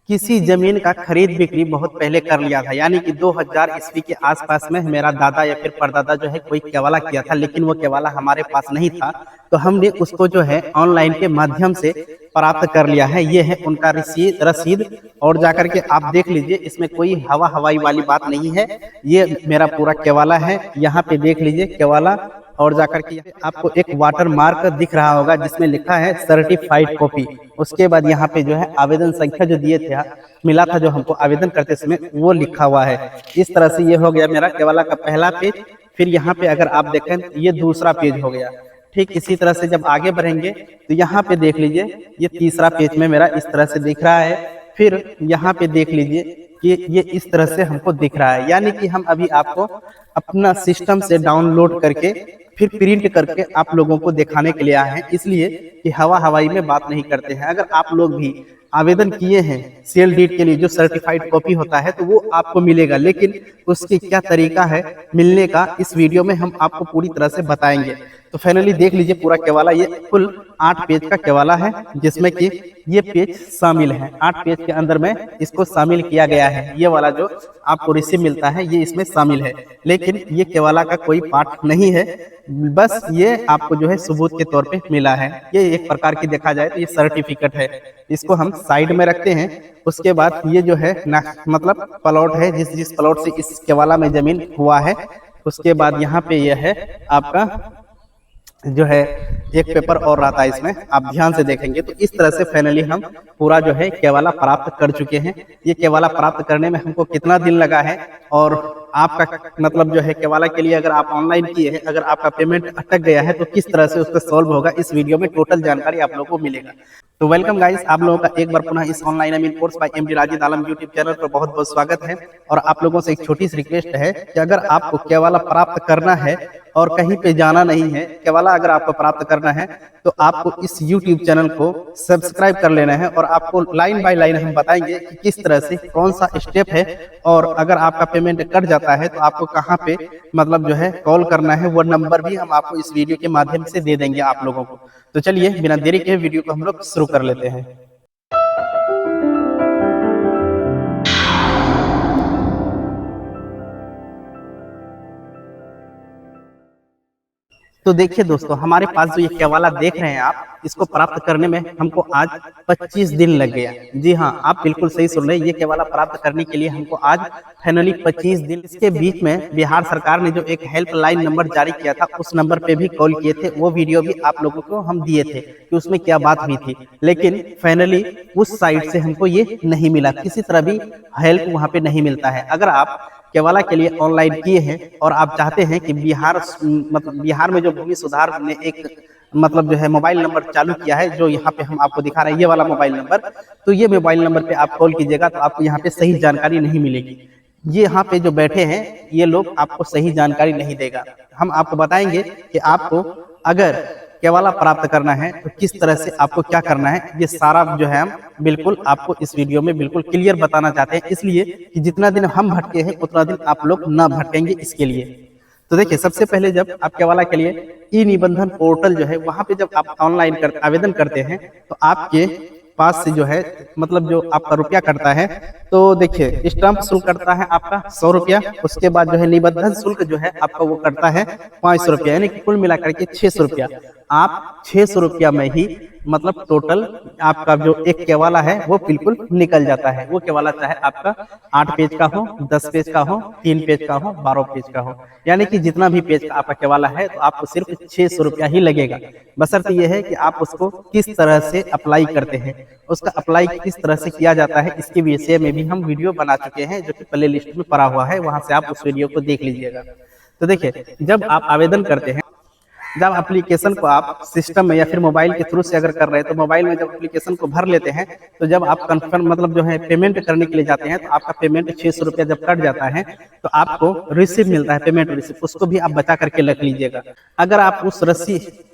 किसी जमीन का खरीद बिक्री बहुत पहले कर लिया था, यानी कि 2000 ईस्वी के आसपास में मेरा दादा या फिर परदादा जो है कोई केवाला किया था, लेकिन वो केवाला हमारे पास नहीं था। तो हमने उसको जो है ऑनलाइन के माध्यम से प्राप्त कर लिया है। ये है उनका रसीद और जाकर के आप देख लीजिए, इसमें कोई हवाई वाली बात नहीं है। ये मेरा पूरा केवाला है, यहाँ पे देख लीजिए केवाला। और जाकर के आपको एक वाटर मार्क दिख रहा होगा जिसमें लिखा है सर्टिफाइड कॉपी। उसके बाद यहाँ पे जो है आवेदन संख्या जो दिए थे मिला था जो हमको आवेदन करते समय, वो लिखा हुआ है। इस तरह से ये हो गया मेरा केवाला का पहला पेज। फिर यहाँ पे अगर आप देखें तो ये दूसरा पेज हो गया। ठीक इसी तरह से जब आगे बढ़ेंगे तो यहाँ पे देख लीजिए, ये तीसरा पेज में मेरा इस तरह से दिख रहा है। फिर यहाँ पे देख लीजिए कि ये इस तरह से हमको दिख रहा है, यानी कि हम अभी आपको अपना सिस्टम से डाउनलोड करके फिर प्रिंट करके आप लोगों को दिखाने के लिए आए हैं, इसलिए कि हवाई में बात नहीं करते हैं। अगर आप लोग भी आवेदन किए हैं सेल डीड के लिए, जो सर्टिफाइड कॉपी होता है, तो वो आपको मिलेगा, लेकिन उसकी क्या तरीका है मिलने का, इस वीडियो में हम आपको पूरी तरह से बताएंगे। तो फाइनली देख लीजिए पूरा केवाला, ये कुल 8 पेज का केवाला है, जिसमें कि ये पेज शामिल है। 8 पेज के अंदर में इसको शामिल किया गया है। ये वाला जो आपको रिसीव मिलता है ये इसमें शामिल है, लेकिन ये केवाला का कोई पार्ट नहीं है, बस ये आपको जो है सबूत के तौर पे मिला है। ये एक प्रकार की देखा जाए तो ये सर्टिफिकेट है। इसको हम साइड में रखते हैं। उसके बाद ये जो है मतलब प्लॉट है, जिस प्लॉट से इस केवाला में जमीन हुआ है, उसके बाद यहाँ पे यह है आपका जो है एक पेपर और रहता है इसमें, आप ध्यान से देखेंगे तो इस तरह से फाइनली हम पूरा जो है केवाला प्राप्त कर चुके हैं। ये केवाला प्राप्त करने में हमको कितना दिन लगा है, और आपका मतलब जो है केवाला के लिए अगर आप ऑनलाइन किए हैं, अगर आपका पेमेंट अटक गया है तो किस तरह से उसका सॉल्व होगा, इस वीडियो में टोटल जानकारी आप लोगों को मिलेगा। तो वेलकम गाइस, आप लोगों का एक बार पुनः इस ऑनलाइन कोर्स बाय एमडी राजिद आलम यूट्यूब चैनल पर बहुत बहुत स्वागत है। और आप लोगों से एक छोटी सी रिक्वेस्ट है कि अगर आपको केवाला प्राप्त करना है और कहीं पे जाना नहीं है, केवाला अगर आपको प्राप्त करना है तो आपको इस यूट्यूब चैनल को सब्सक्राइब कर लेना है, और आपको लाइन बाय लाइन हम बताएंगे कि किस तरह से कौन सा स्टेप है, और अगर आपका पेमेंट कट जाता है तो आपको कहाँ पे मतलब जो है कॉल करना है, वो नंबर भी हम आपको इस वीडियो के माध्यम से दे देंगे आप लोगों को। तो चलिए बिना देरी के वीडियो को हम लोग शुरू कर लेते हैं। तो देखिए दोस्तों, हमारे पास जो ये केवाला देख रहे हैं आप, इसको प्राप्त करने में हमको आज 25 दिन लग गया। जी हाँ, आप बिल्कुल सही सुन रहे हैं, ये केवाला प्राप्त करने के लिए हमको आज फाइनली 25 दिन। इसके बीच में बिहार सरकार ने जो एक हेल्पलाइन नंबर जारी किया था, उस नंबर पे भी कॉल किए थे, वो वीडियो भी आप लोगों को हम दिए थे कि उसमें क्या बात हुई थी, लेकिन फाइनली उस साइट से हमको ये नहीं मिला, किसी तरह भी हेल्प वहाँ पे नहीं मिलता है। अगर आप केवाला के लिए ऑनलाइन किए हैं और आप चाहते हैं कि बिहार में जो भूमि सुधार ने एक मतलब जो है मोबाइल नंबर चालू किया है, जो यहाँ पे हम आपको दिखा रहे हैं, ये वाला मोबाइल नंबर, तो ये मोबाइल नंबर पे आप कॉल कीजिएगा तो आपको यहाँ पे सही जानकारी नहीं मिलेगी। ये यहाँ पे जो बैठे हैं ये लोग आपको सही जानकारी नहीं देगा। हम आपको बताएंगे कि आपको अगर केवाला प्राप्त करना है तो किस तरह से आपको क्या करना है, ये सारा जो है हम बिल्कुल आपको इस वीडियो में बिल्कुल क्लियर बताना चाहते हैं, इसलिए कि जितना दिन हम भटके हैं उतना दिन आप लोग ना भटकेंगे इसके लिए। तो देखिए, सबसे पहले जब आप केवाला के लिए ई निबंधन पोर्टल जो है वहां पे जब आप ऑनलाइन आवेदन करते हैं तो आपके पास से जो है मतलब जो आपका रुपया कटता है, तो देखिए स्टाम्प शुल्क कटता है आपका 100 रुपया। उसके बाद जो है निबंधन शुल्क जो है आपका वो कटता है 500 रुपया, यानी कि कुल मिलाकर के 600 रुपया। आप 600 रुपया में ही मतलब टोटल आपका जो एक केवाला है वो बिल्कुल निकल जाता है। वो केवाला चाहे आपका 8 पेज का हो, 10 पेज का हो, 3 पेज का हो, 12 पेज का हो, यानी कि जितना भी पेज का आपका केवाला है तो आपको सिर्फ 600 रुपया ही लगेगा। बशर्ते ये है कि आप उसको किस तरह से अप्लाई करते हैं, उसका अप्लाई किस तरह से किया जाता है, इसके विषय में भी हम वीडियो बना चुके हैं, जो कि प्ले लिस्ट में पड़ा हुआ है, वहां से आप उस वीडियो को देख लीजिएगा। तो देखिए, जब आप आवेदन करते हैं, जब एप्लीकेशन को आप सिस्टम में या फिर मोबाइल के थ्रू से अगर कर रहे हैं तो मोबाइल में जब एप्लीकेशन को भर लेते हैं, तो जब आप कंफर्म मतलब जो है पेमेंट करने के लिए जाते हैं तो आपका पेमेंट 600 रुपया जब कट जाता है तो आपको रिसीव मिलता है, पेमेंट रिसीव, उसको भी आप बचा करके रख लीजिएगा। अगर आप उस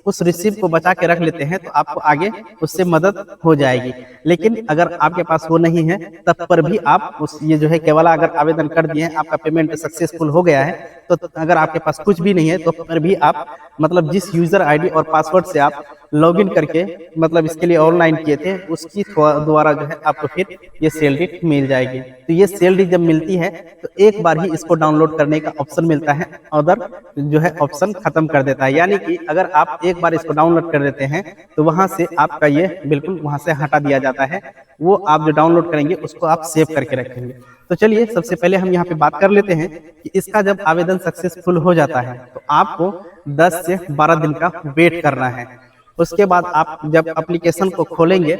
उस रिसिप्ट को बचा के रख लेते हैं तो आपको आगे उससे मदद हो जाएगी। लेकिन अगर आपके पास वो नहीं है तब पर भी आप उस ये जो है केवला अगर आवेदन कर दिए हैं, आपका पेमेंट सक्सेसफुल हो गया है, तो अगर आपके पास कुछ भी नहीं है तो पर भी आप मतलब जिस यूजर आईडी और पासवर्ड से आप लॉगिन करके मतलब इसके लिए ऑनलाइन किए थे उसकी द्वारा जो है आपको फिर ये सैलरी मिल जाएगी। तो ये सैलरी जब मिलती है तो एक बार ही इसको डाउनलोड करने का ऑप्शन मिलता है, अदर जो है ऑप्शन खत्म कर देता है। यानी कि अगर आप एक बार इसको डाउनलोड कर देते हैं तो वहां से आपका ये बिल्कुल वहां से हटा दिया जाता है। वो आप जो डाउनलोड करेंगे उसको आप सेव करके रखेंगे। तो चलिए सबसे पहले हम यहाँ पे बात कर लेते हैं कि इसका जब आवेदन सक्सेसफुल हो जाता है तो आपको 10 से 12 दिन का वेट करना है। उसके बाद आप जब एप्लीकेशन को खोलेंगे,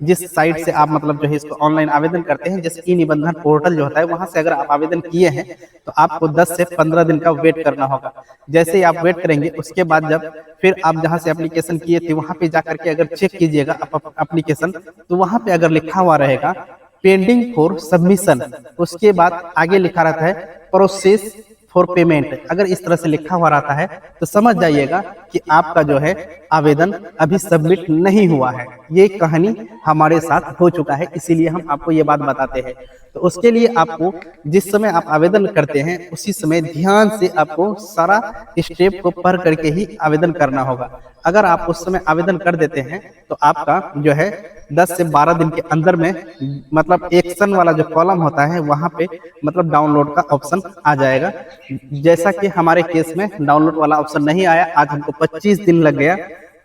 जिस साइट से आप मतलब जो है इसको ऑनलाइन आवेदन करते हैं, जैसे ई निबंधन पोर्टल जो होता है, वहां से अगर आप आवेदन किए हैं तो आपको 10 से 15 दिन का वेट करना होगा। जैसे ही आप वेट करेंगे उसके बाद जब फिर आप जहां से एप्लीकेशन किए थे वहां पे जाकर के अगर चेक कीजिएगा एप्लीकेशन, तो वहां पे अगर लिखा हुआ रहेगा पेंडिंग फॉर सबमिशन, उसके बाद आगे लिखा रहता है प्रोसेस फॉर पेमेंट, अगर इस तरह से लिखा हुआ रहता है तो समझ जाइएगा कि आपका जो है आवेदन अभी सबमिट नहीं हुआ है। ये कहानी हमारे साथ हो चुका है, इसीलिए हम आपको ये बात बताते हैं। तो उसके लिए आपको जिस समय आप आवेदन करते हैं उसी समय ध्यान से आपको सारा स्टेप को पढ़ करके ही आवेदन करना होगा। अगर आप उस समय आवेदन कर देते हैं तो आपका जो है 10 से 12 दिन के अंदर में मतलब एक्शन वाला जो कॉलम होता है वहां पे मतलब डाउनलोड का ऑप्शन आ जाएगा। जैसा कि हमारे केस में डाउनलोड वाला ऑप्शन नहीं आया, आज हमको 25 दिन लग गया,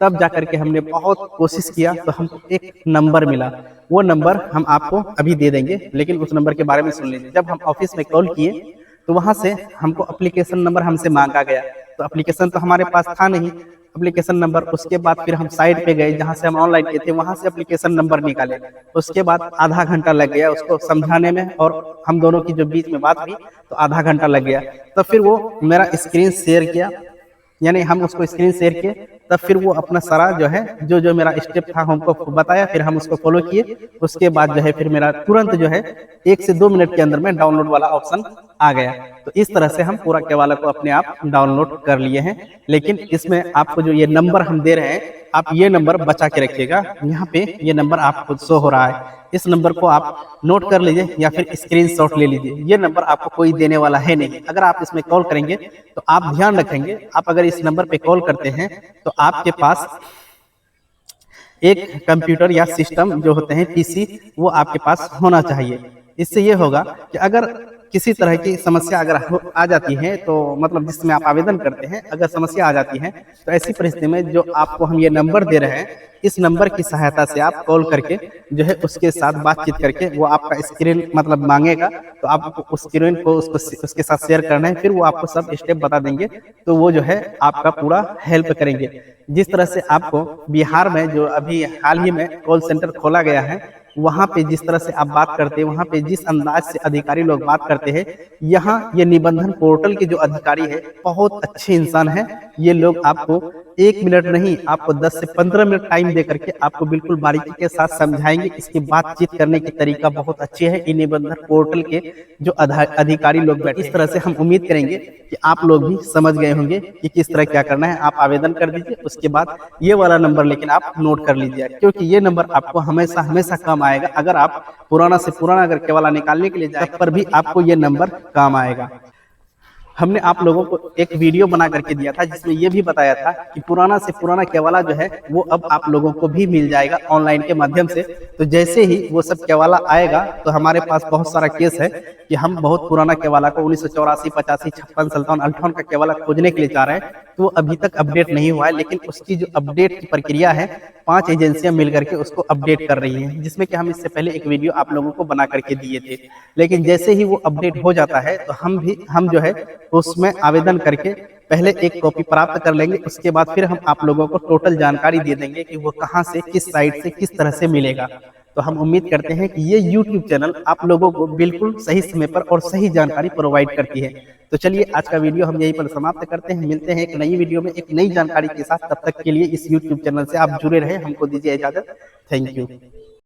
तब जाकर के हमने बहुत कोशिश किया तो हमको एक नंबर मिला। वो नंबर हम आपको अभी दे देंगे, लेकिन उस नंबर के बारे में सुन लीजिए। जब हम ऑफिस में कॉल किए तो वहां से हमको एप्लीकेशन नंबर हमसे मांगा गया, तो एप्लीकेशन तो हमारे पास था नहीं एप्लीकेशन नंबर। उसके बाद फिर हम साइट पे गए जहां से हम ऑनलाइन किए थे, वहां से एप्लीकेशन नंबर निकाले। उसके बाद आधा घंटा लग गया उसको समझाने में, और हम दोनों की जो बीच में बात हुई तो आधा घंटा लग गया। तो फिर वो मेरा स्क्रीन शेयर किया, यानी हम उसको स्क्रीन शेयर किए, तब फिर वो अपना सारा जो है जो मेरा स्टेप था हमको बताया, फिर हम उसको फॉलो किए। उसके बाद जो है फिर मेरा तुरंत जो है 1 से 2 मिनट के अंदर में डाउनलोड वाला ऑप्शन आ गया। तो इस तरह से हम पूरा केवाला को अपने आप डाउनलोड कर लिए हैं। लेकिन इसमें आपको जो ये नंबर हम दे रहे हैं, आप ये नंबर बचा के रखिएगा। यहाँ पे ये नंबर आपको शो हो रहा है, इस नंबर को आप नोट कर लीजिए या फिर स्क्रीनशॉट ले लीजिए। ये नंबर आपको कोई देने वाला है नहीं। अगर आप इसमें कॉल करेंगे तो आप ध्यान रखेंगे, आप अगर इस नंबर पे कॉल करते हैं तो आपके पास एक कंप्यूटर या सिस्टम जो होते हैं पीसी, वो आपके पास होना चाहिए। इससे ये होगा कि अगर किसी तरह की समस्या अगर आ जाती है तो मतलब जिसमें आप आवेदन करते हैं अगर समस्या आ जाती है तो ऐसी परिस्थिति में जो आपको हम ये नंबर दे रहे हैं, इस नंबर की सहायता से आप कॉल करके जो है उसके साथ बातचीत करके वो आपका स्क्रीन मतलब मांगेगा, तो आपको उस स्क्रीन को उसके साथ शेयर करना है। फिर वो आपको सब स्टेप बता देंगे, तो वो जो है आपका पूरा हेल्प करेंगे। जिस तरह से आपको बिहार में जो अभी हाल ही में कॉल सेंटर खोला गया है, वहां पे जिस तरह से आप बात करते हैं, वहां पे जिस अंदाज से अधिकारी लोग बात करते हैं, यहाँ ये निबंधन पोर्टल के जो अधिकारी है बहुत अच्छे इंसान हैं। ये लोग आपको 1 मिनट नहीं, आपको 10 से 15 मिनट टाइम दे करके आपको बिल्कुल बारीकी के साथ समझाएंगे। इसकी बातचीत करने की तरीका बहुत अच्छे है। इन निबंधन पोर्टल के जो अधिकारी लोग बैठे, इस तरह से हम उम्मीद करेंगे कि आप लोग भी समझ गए होंगे कि किस तरह क्या करना है। आप आवेदन कर दीजिए, उसके बाद ये वाला नंबर लेकिन आप नोट कर लीजिए, क्योंकि ये नंबर आपको हमेशा हमेशा काम आएगा। अगर आप पुराना से पुराना अगर केवाला निकालने के लिए जाए तब पर भी आपको ये नंबर काम आएगा। हमने आप लोगों को एक वीडियो बना करके दिया था जिसमें यह भी बताया था कि पुराना से पुराना केवाला जो है वो अब आप लोगों को भी मिल जाएगा ऑनलाइन के माध्यम से। तो जैसे ही वो सब केवाला आएगा तो हमारे पास बहुत सारा केस है कि हम बहुत पुराना केवाला को 1984, 85, 56, 57, 58 का केवाला खोजने के लिए जा रहे हैं, तो वो अभी तक अपडेट नहीं हुआ है। लेकिन उसकी जो अपडेट की प्रक्रिया है 5 एजेंसियां मिलकर के उसको अपडेट कर रही हैं, जिसमें कि हम इससे पहले एक वीडियो आप लोगों को बना करके दिए थे। लेकिन जैसे ही वो अपडेट हो जाता है तो हम जो है उसमें आवेदन करके पहले एक कॉपी प्राप्त कर लेंगे। उसके बाद फिर हम आप लोगों को टोटल जानकारी दे देंगे कि वो कहाँ से, किस साइट से, किस तरह से मिलेगा। तो हम उम्मीद करते हैं कि ये YouTube चैनल आप लोगों को बिल्कुल सही समय पर और सही जानकारी प्रोवाइड करती है। तो चलिए आज का वीडियो हम यहीं पर समाप्त करते हैं। मिलते हैं एक नई वीडियो में एक नई जानकारी के साथ। तब तक के लिए इस YouTube चैनल से आप जुड़े रहें। हमको दीजिए इजाजत। Thank you.